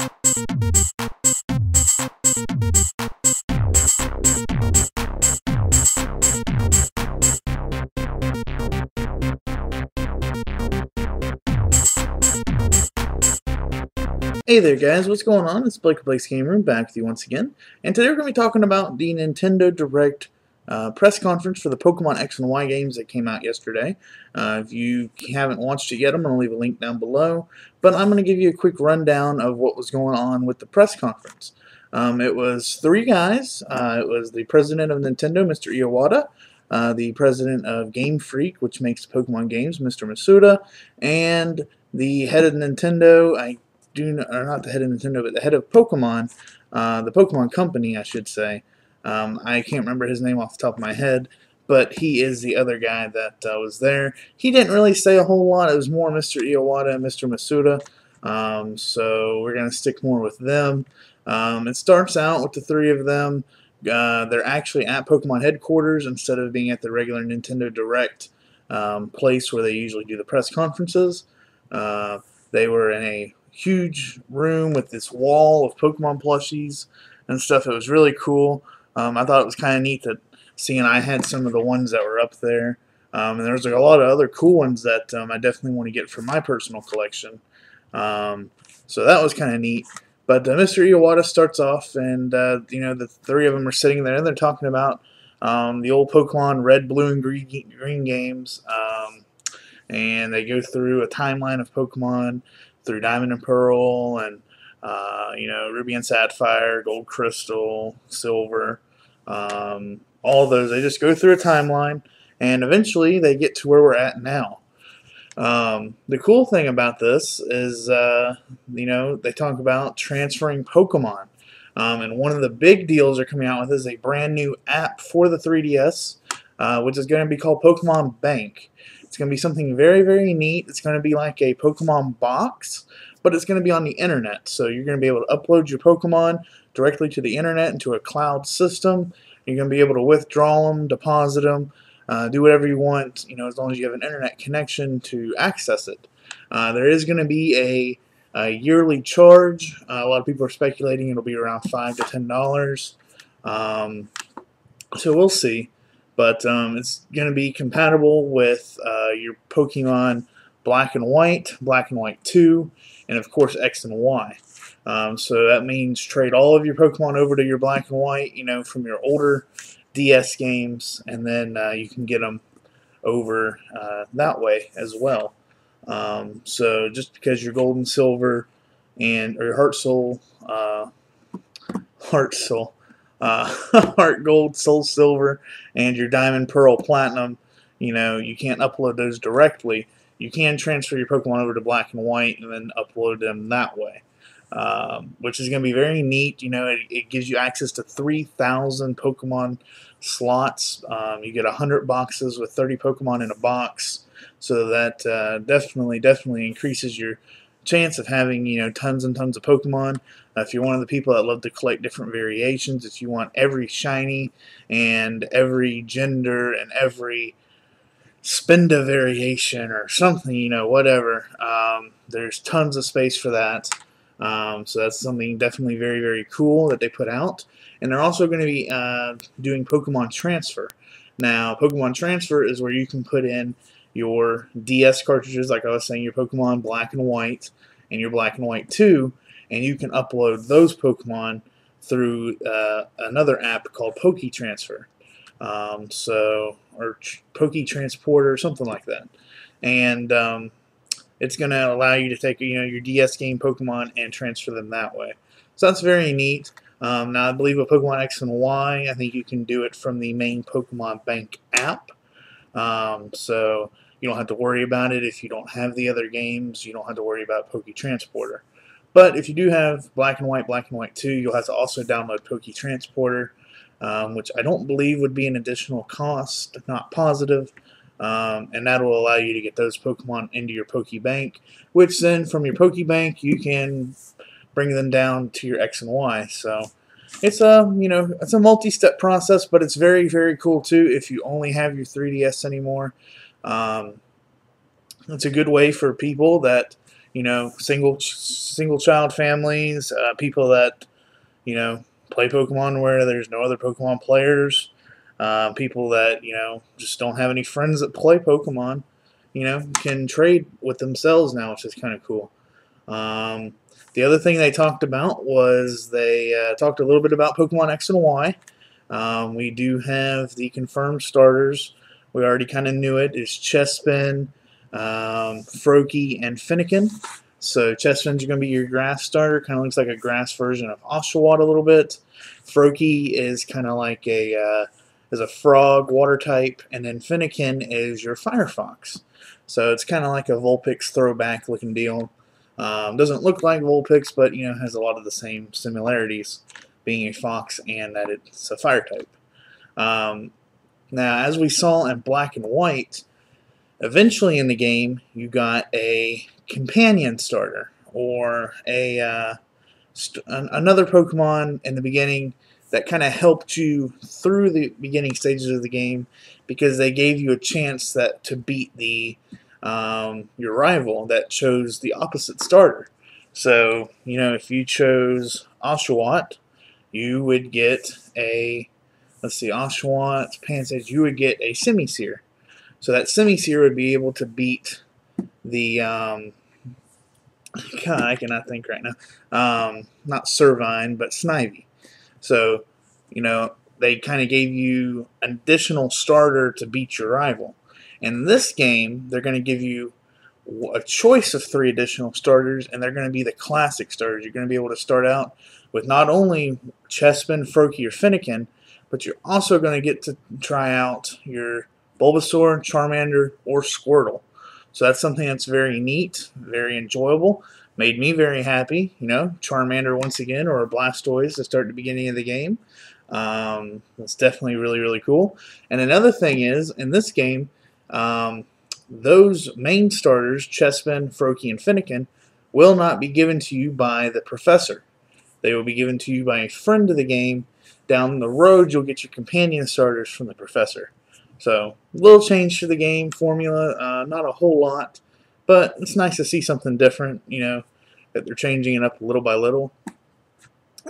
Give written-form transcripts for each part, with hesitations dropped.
Hey there guys, what's going on? It's Blake of Blake's Game Room back with you once again, and today we're going to be talking about the Nintendo Direct press conference for the Pokemon X and Y games that came out yesterday. If you haven't watched it yet, I'm going to leave a link down below, but I'm going to give you a quick rundown of what was going on with the press conference. It was three guys. It was the president of Nintendo, Mr. Iwata, the president of Game Freak, which makes Pokemon games, Mr. Masuda, and the head of Nintendo, or not the head of Nintendo, but the head of Pokemon, the Pokemon Company, I should say. I can't remember his name off the top of my head, but he is the other guy that was there. He didn't really say a whole lot. It was more Mr. Iwata and Mr. Masuda, so we're going to stick more with them. It starts out with the three of them. They're actually at Pokemon headquarters instead of being at the regular Nintendo Direct place where they usually do the press conferences. They were in a huge room with this wall of Pokemon plushies and stuff. It was really cool. I thought it was kind of neat that seeing I had some of the ones that were up there. And there was like a lot of other cool ones that I definitely want to get for my personal collection. So that was kind of neat. But Mr. Iwata starts off, and the three of them are sitting there, and they're talking about the old Pokemon Red, Blue, and Green games. And they go through a timeline of Pokemon through Diamond and Pearl, and Ruby and Sapphire, Gold, Crystal, Silver, all of those. They just go through a timeline, and eventually they get to where we're at now. The cool thing about this is, they talk about transferring Pokemon, and one of the big deals they're coming out with is a brand new app for the 3DS, which is going to be called Pokemon Bank. It's going to be something very, very neat. It's going to be like a Pokemon box, but it's going to be on the internet. So you're going to be able to upload your Pokemon directly to the internet into a cloud system. You're going to be able to withdraw them, deposit them, do whatever you want, as long as you have an internet connection to access it. There is going to be a yearly charge. A lot of people are speculating it'll be around $5 to $10. So we'll see. But it's going to be compatible with your Pokemon Black and White 2, and of course X and Y. So that means trade all of your Pokemon over to your Black and White, from your older DS games, and then you can get them over that way as well. So just because your Gold and Silver or your Heart Gold, Soul Silver, and your Diamond, Pearl, Platinum, you can't upload those directly. You can transfer your Pokemon over to Black and White and then upload them that way, which is going to be very neat. It gives you access to 3,000 Pokemon slots. You get 100 boxes with 30 Pokemon in a box, so that definitely increases your chance of having tons and tons of Pokemon. If you're one of the people that love to collect different variations, if you want every shiny and every gender and every Spinda variation or something, whatever, there's tons of space for that. So that's something definitely very, very cool that they put out. And they're also going to be doing Pokemon Transfer. Now, Pokemon Transfer is where you can put in your DS cartridges, like I was saying, your Pokemon Black and White and your Black and White 2, and you can upload those Pokemon through another app called Poke Transfer, or Poke Transporter, something like that. And it's going to allow you to take your DS game Pokemon and transfer them that way. So that's very neat. Now I believe with Pokemon X and Y, I think you can do it from the main Pokemon Bank app. So you don't have to worry about it if you don't have the other games. You don't have to worry about Poke Transporter. But if you do have Black and White 2, you'll have to also download Poke Transporter, which I don't believe would be an additional cost, not positive. And that will allow you to get those Pokemon into your Poke Bank, which then from your Poke Bank you can bring them down to your X and Y. So it's a multi-step process, but it's very, very cool too if you only have your 3DS anymore. It's a good way for people that you know, single child families, people that, you know, play Pokemon where there's no other Pokemon players, people that, you know, just don't have any friends that play Pokemon, you know, can trade with themselves now, which is kind of cool. The other thing they talked about was they talked a little bit about Pokemon X and Y. We do have the confirmed starters. We already kind of knew it. It's Chespin, Froakie, and Finnegan. So Chespin's going to be your grass starter. Kind of looks like a grass version of Oshawott a little bit. Froakie is kind of like is a frog, water type, and then Finnegan is your Firefox. So it's kind of like a Vulpix throwback looking deal. Doesn't look like Vulpix, but you know has a lot of the same similarities, being a fox and that it's a fire type. Now, as we saw in Black and White, eventually in the game you got a companion starter or another Pokemon in the beginning that kind of helped you through the beginning stages of the game because they gave you a chance to beat your rival that chose the opposite starter. So, you know, if you chose Oshawott, you would get Oshawott, Pansage, you would get a Simisear. So that Simisear would be able to beat the, God, I cannot think right now, not Servine, but Snivy. So, you know, they kind of gave you an additional starter to beat your rival. In this game, they're going to give you a choice of 3 additional starters, and they're going to be the classic starters. You're going to be able to start out with not only Chespin, Froakie, or Finnegan, but you're also going to get to try out your Bulbasaur, Charmander, or Squirtle. So that's something that's very neat, very enjoyable. Made me very happy, you know, Charmander once again, or a Blastoise to start the beginning of the game. That's definitely really, really cool. And another thing is, in this game, those main starters, Chespin, Froakie, and Finnegan, will not be given to you by the professor. They will be given to you by a friend of the game. Down the road, you'll get your companion starters from the professor. So, a little change to the game formula, not a whole lot, but it's nice to see something different, you know, that they're changing it up little by little.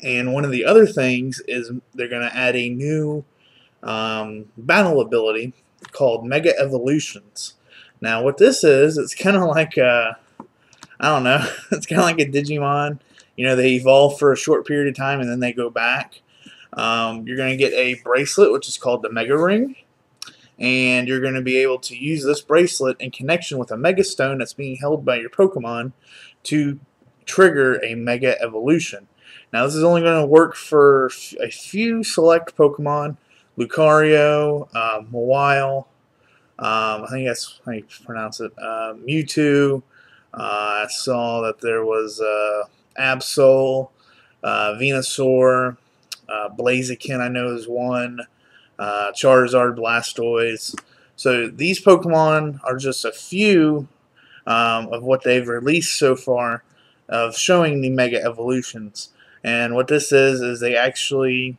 And one of the other things is they're going to add a new battle ability called Mega Evolutions. Now, what this is, it's kind of like, I don't know, it's kind of like a Digimon. You know, they evolve for a short period of time and then they go back. You're going to get a bracelet, which is called the Mega Ring. And you're going to be able to use this bracelet in connection with a Mega Stone that's being held by your Pokemon to trigger a Mega Evolution. Now, this is only going to work for a few select Pokemon. Lucario, Mawile, I think that's how you pronounce it, Mewtwo. I saw that there was Absol, Venusaur, Blaziken I know is one, Charizard, Blastoise. So these Pokemon are just a few of what they've released so far of showing the Mega Evolutions. And what this is they actually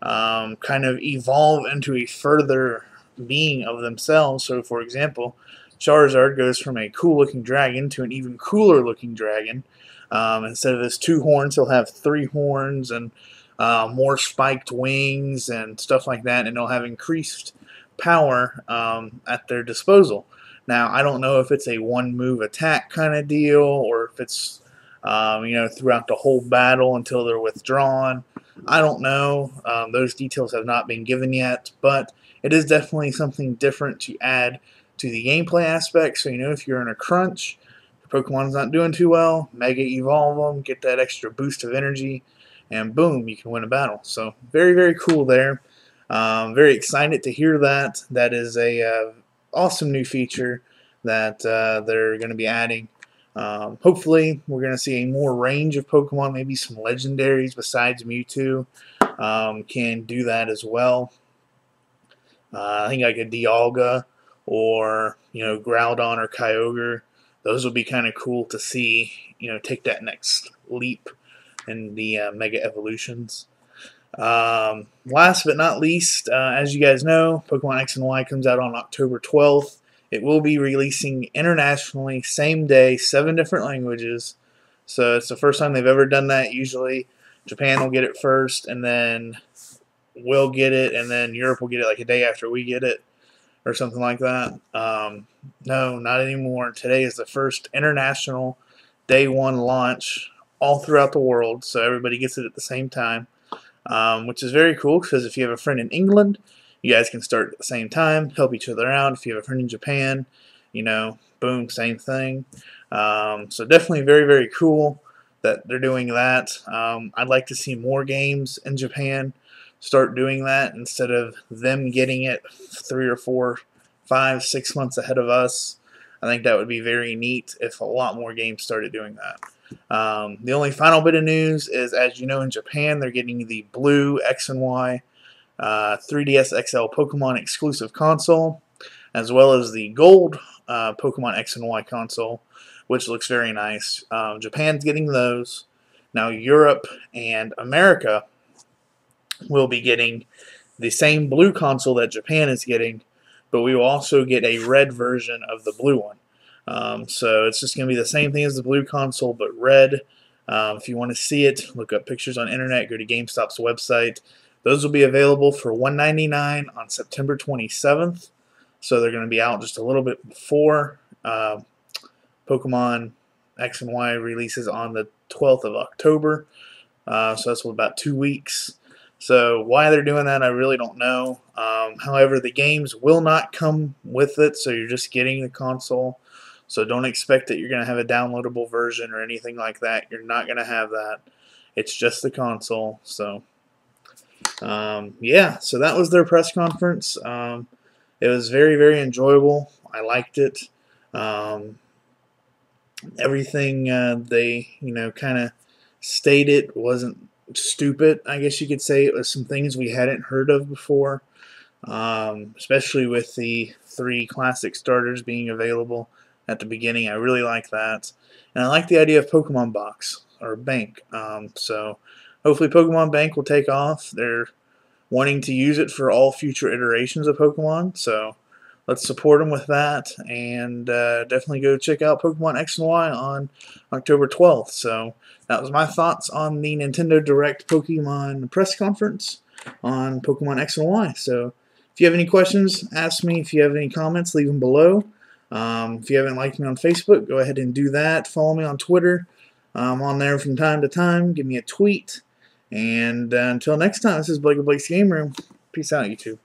kind of evolve into a further being of themselves. So, for example, Charizard goes from a cool-looking dragon to an even cooler-looking dragon. Instead of his 2 horns, he'll have 3 horns and more spiked wings and stuff like that, and they'll have increased power at their disposal. Now, I don't know if it's a one-move attack kind of deal or if it's you know, throughout the whole battle until they're withdrawn. I don't know. Those details have not been given yet, but it is definitely something different to add to the gameplay aspect. So, you know, if you're in a crunch, your Pokemon's not doing too well, Mega Evolve them, get that extra boost of energy, and boom, you can win a battle. So, very, very cool there. Very excited to hear that. That is a awesome new feature that they're going to be adding. Hopefully, we're going to see a more range of Pokemon, maybe some legendaries besides Mewtwo can do that as well. I think like a Dialga or, you know, Groudon or Kyogre. Those will be kind of cool to see, you know, take that next leap in the Mega Evolutions. Last but not least, as you guys know, Pokemon X and Y comes out on October 12th. it will be releasing internationally, same day, 7 different languages. So it's the first time they've ever done that. Usually Japan will get it first, and then we'll get it, and then Europe will get it like a day after we get it, or something like that. No, not anymore. Today is the first international day one launch all throughout the world, so everybody gets it at the same time, which is very cool because if you have a friend in England, you guys can start at the same time, help each other out. If you have a friend in Japan, boom, same thing. So definitely very, very cool that they're doing that. I'd like to see more games in Japan start doing that instead of them getting it 3 or 4, 5, 6 months ahead of us. I think that would be very neat if a lot more games started doing that. The only final bit of news is, as you know, in Japan, they're getting the blue X and Y 3DS XL Pokemon exclusive console, as well as the gold Pokemon X and Y console, which looks very nice. Japan's getting those. Now Europe and America will be getting the same blue console that Japan is getting, but we will also get a red version of the blue one. So it's just going to be the same thing as the blue console, but red. If you want to see it, look up pictures on the internet, go to GameStop's website. Those will be available for $199 on September 27th. So they're going to be out just a little bit before Pokemon X and Y releases on the 12th of October. So that's about 2 weeks. So why they're doing that, I really don't know. However, the games will not come with it, so you're just getting the console. So don't expect that you're going to have a downloadable version or anything like that. You're not going to have that. It's just the console. So, yeah, so that was their press conference. It was very, very enjoyable. I liked it. Everything they, kind of stated wasn't stupid, I guess you could say. It was some things we hadn't heard of before, especially with the 3 classic starters being available at the beginning. I really like that. And I like the idea of Pokemon Box, or Bank. So hopefully Pokemon Bank will take off. They're wanting to use it for all future iterations of Pokemon, so let's support them with that, and definitely go check out Pokemon X and Y on October 12th. So that was my thoughts on the Nintendo Direct Pokemon press conference on Pokemon X and Y. So if you have any questions, ask me. If you have any comments, leave them below. If you haven't liked me on Facebook, go ahead and do that. Follow me on Twitter. I'm on there from time to time. Give me a tweet. And until next time, this is Blake of Blake's Game Room. Peace out, YouTube.